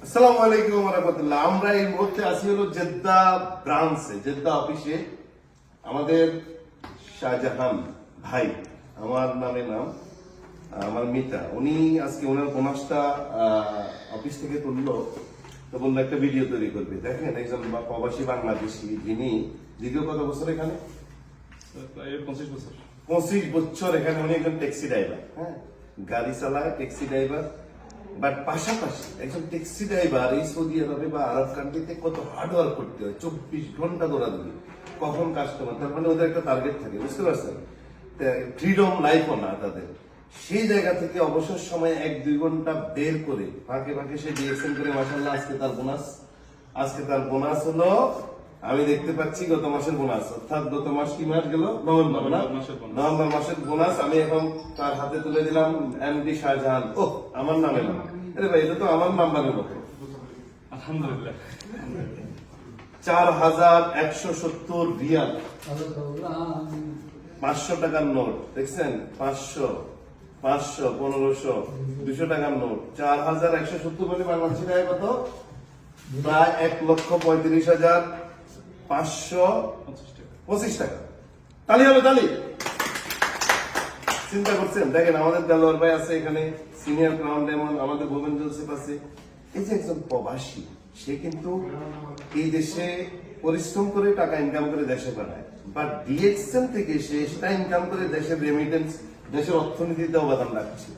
আসসালামু আলাইকুম ওয়া রাহমাতুল্লাহ। আমরা এই মুহূর্তে আছি হলো জেদ্দা ব্রাঞ্চে, জেদ্দা অফিসে। আমাদের শাহজাহান ভাই, আমার আমার মিতা, উনি আজকে ওনার বোনাসটা অফিস থেকে তুললো, তো বললো একটা ভিডিও তৈরি করবে। দেখেন, একজন প্রবাসী বাংলাদেশি, যিনি দীর্ঘ কত বছর এখানে, 25 বছর এখানে, উনি একজন ট্যাক্সি ড্রাইভার। হ্যাঁ, গাড়ি চালায়, ট্যাক্সি ড্রাইভার। বাট পাশাপাশি একজন ট্যাক্সি ড্রাইভার এই সৌদি আরবে বা আরব কান্ট্রিতে কত হার্ড ওয়ার্ক করতে হয়, 24 ঘন্টা দৌড়াদৌড়ি, কখন কাস্টমার, তার মানে ওদের একটা টার্গেট থাকে, বুঝতে পারছেন? ফ্রিডম লাইফও না তাদের। সেই জায়গা থেকে অবসর সময় 1-2 ঘন্টা বের করে ফাঁকে ফাঁকে সে ডিএক্সএন করে, মাসাল্লাহ আজকে তার বোনাস হলো, আমি দেখতে পাচ্ছি গত মাসের বোনাস, অর্থাৎ গত মাস কি মাস গেল, নভেম্বর মাসের বোনাস আমি এখন তার হাতে তুলে দিলাম। এমডি শাহজাহান, ও আমার নামে না, আরে ভাই এটা তো আমার নাম্বারের মতো। আলহামদুলিল্লাহ, 4170 রিয়াল, 500 টাকার নোট, দেখছেন? 500, 500, 1500, 200 টাকার নোট। 4170 মানে বাংলাদেশি টাকা কত? প্রায় 1,35,525 টাকা। তালি হবে, তালি। চিন্তা করছেন? দেখেন, আমাদের দেলোয়ার ভাই আছে এখানে, সিনিয়র ক্রাউন ডায়মন্ড, আমাদের ভুবন জোসেফ আছে। এই যে একজন প্রবাসী, সে কিন্তু এই দেশে পরিশ্রম করে টাকা ইনকাম করে দেশে পাঠায়, বাট ডিএক্সএন থেকে সে সেটা ইনকাম করে দেশের রেমিটেন্স, দেশের অর্থনীতিতে অবদান রাখছে।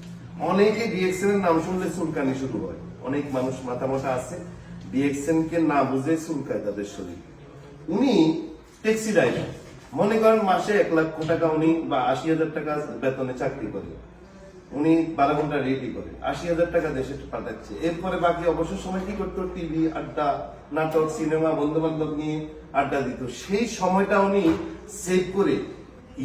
অনেকে ডিএক্সএন এর নাম শুনলে চুলকানি শুরু হয়, অনেক মানুষ মাথা মোটা আছে, ডিএক্সএন কে না বুঝে চুলকায় তাদের শরীর। উনি ট্যাক্সি ড্রাইভার, মনে করেন মাসে 1 লক্ষ টাকা উনি বা 80,000 টাকা বেতনে চাকরি করে, উনি 12 ঘন্টা রেডি করে 80,000 টাকা দেশে পাঠাচ্ছে। এরপরে বাকি অবসর সময় কি করতো? টিভি আড্ডা, নাটক, সিনেমা, বন্ধু বান্ধব নিয়ে আড্ডা দিত। সেই সময়টা উনি সেভ করে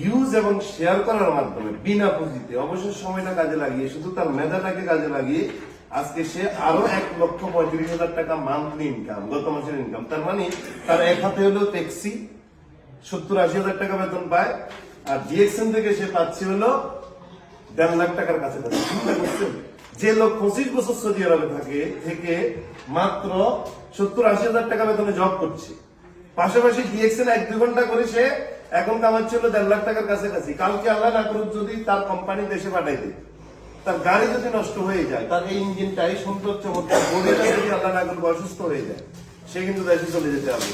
ইউজ এবং শেয়ার করার মাধ্যমে বিনা পুঁজিতে অবসর সময়টা কাজে লাগিয়ে, শুধু তার মেধাটাকে কাজে লাগিয়ে আজকে সে আরো 1,35,000 টাকা মান্থলি ইনকাম, গত মাসের ইনকাম। তার মানে তার এক হাতে হলো ট্যাক্সি, 70-80,000 টাকা বেতন পায়, আর ডিএক্সএন থেকে সে পাচ্ছে হলো 1.5 লাখ টাকার কাছাকাছি। যে লোক 25 বছর সৌদি আরবে থেকে মাত্র 70-80,000 টাকা বেতনে জব করছে, পাশাপাশি ডিএক্সএন 1-2 ঘন্টা করে সে এখন কামাচ্ছে হলো 1.5 লাখ টাকার কাছাকাছি। কালকে আল্লাহ না করুক যদি তার কোম্পানি দেশে পাঠাই দেয়, তার গাড়ি যদি নষ্ট হয়ে যায়, তার এই ইঞ্জিনটাই সুন্দর চমৎকার বডিটা যদি আল্লাহ না করুক অসুস্থ হয়ে যায়, সে কিন্তু দেশে চলে যেতে হবে।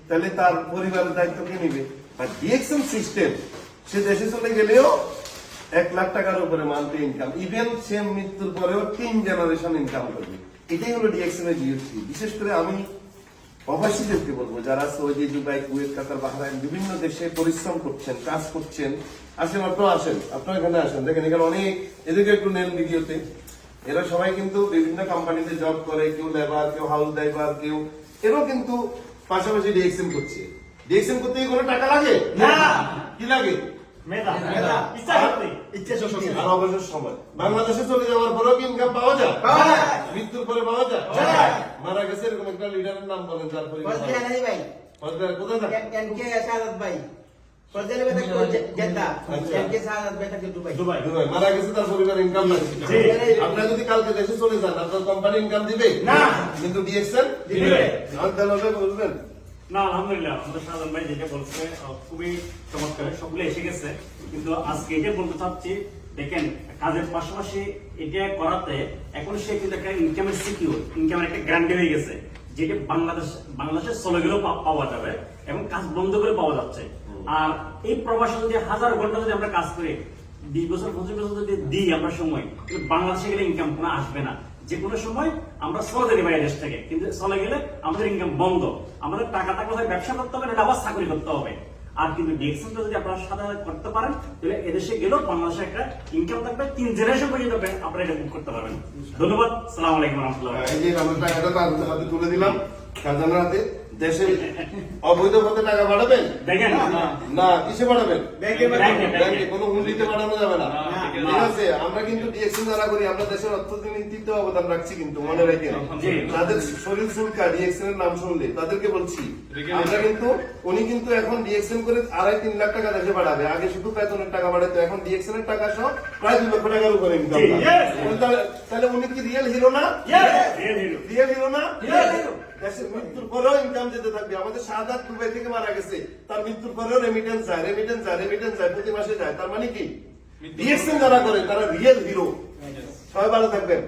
তাহলে তার পরিবারের দায়িত্ব কে নিবে? আর ডিএক্সএন সিস্টেম, সে দেশে চলে গেলেও 1 লাখ টাকার উপরে মান্থলি ইনকাম, ইভেন সে মৃত্যুর পরেও 3 জেনারেশন ইনকাম করবে। এটাই হলো ডিএক্সএন এর ডিউটি। বিশেষ করে আমি প্রবাসীদেরকে বলবো, যারা সৌদি, দুবাই, কুয়েত, কাতার, বাহরাইন, বিভিন্ন দেশে পরিশ্রম করছেন, কাজ করছেন, আসেন, আপনারা এখানে আসেন। দেখেন এখানে অনেক, এদিকে একটু নেন ভিডিওতে, এরা সবাই কিন্তু বিভিন্ন কোম্পানিতে জব করে, কেউ লেবার, কেউ হাউস ড্রাইভার, কেউ এরাও কিন্তু পাশাপাশি ডিএক্সএন করছে। ডিএক্সএন করতে কি কোনো টাকা লাগে না? কি লাগে? আর অবসর সময় বাংলাদেশে চলে যাওয়ার পরেও কি ইনকাম পাওয়া যায়? মৃত্যুর পরে পাওয়া যায়? মারা গেছে এরকম একটা লিডারের নাম বলেন, যার পরিবার কোথায় থাকে? দুবাই। মারা গেছে, তার পরিবার ইনকাম নাই। আপনারা যদি কালকে দেশে চলে যান, আপনার কোম্পানি ইনকাম দিবে না, কিন্তু ডিএক্সএন দিবে। বলবেন না? আলহামদুলিল্লাহ, আমাদের শাহজাহান ভাই যেটা বলছে খুবই চমৎকার, সবগুলো এসে গেছে। কিন্তু আজকে এটা বলতে চাচ্ছি, দেখেন কাজের পাশাপাশি এটা করাতে এখন সে কিন্তু একটা ইনকামের সিকিউর, ইনকামের একটা গ্যারান্টি হয়ে গেছে, যেটা বাংলাদেশে চলে গেলেও পাওয়া যাবে এবং কাজ বন্ধ করে পাওয়া যাচ্ছে। আর এই প্রবাসে যদি 1000 ঘন্টা যদি আমরা কাজ করি, 20 বছর 25 বছর যদি দিই আমরা সময়, বাংলাদেশে গেলে ইনকাম কোনো আসবে না। যে কোনো সময় আমরা চলে যেতে পারি দেশ থেকে, কিন্তু চলে গেলে আমাদের ইনকাম বন্ধ। আমাদের টাকা থাকলে হয় ব্যবসা করতে হবে, না আবার চাকরি করতে হবে। আর কিন্তু ডিএক্সএনটা যদি আপনারা সাথে করতে পারেন, তাহলে এদেশে গেলেও বাংলাদেশে একটা ইনকাম থাকবে, 3 জেনারেশন পর্যন্ত আপনারা এটা বুক করতে পারবেন। ধন্যবাদ। সালাম আলাইকুম রহমতুল্লাহ। এই যে আমরা টাকাটা তার হাতে তুলে দিলাম, খাজানার হাতে। দেশে অবৈধ পথে টাকা পাঠাবেন? দেখেন না, কিসে পাঠাবেন? ব্যাংকে। কোনো হুন্ডিতে পাঠানো যাবে না। ঠিক আছে, আমরা কিন্তু ডিএক্সএন যারা করি আমরা দেশের অর্থনীতিতে অবদান রাখছি, কিন্তু মনে রাখেন জি। তাদের শরীর চুলকা ডিএক্সএন এর নাম শুনলে তাদেরকে বলছি আমরা কিন্তু, উনি কিন্তু এখন ডিএক্সএন করে 2.5-3 লাখ টাকা দেশে বাড়াবে। আগে শুধু বেতনের টাকা বাড়াতো, এখন ডিএক্সএন এর টাকা সহ প্রায় 2 লক্ষ টাকার উপরে ইনকাম। জি, yes. তাহলে উনি কি রিয়েল হিরো না? Real hero. রিয়েল হিরো না? Real hero. দেশের মৃত্যুর পরেও ইনকাম যেতে থাকবে। আমাদের শাহাদাত দুবাই থেকে মারা গেছে, তার মৃত্যুর পরেও রেমিটেন্স যায়, প্রতি মাসে যায়। তার মানে কি ডিএক্সএন যারা করে তারা রিয়েল হিরো। সবাই ভালো থাকবেন।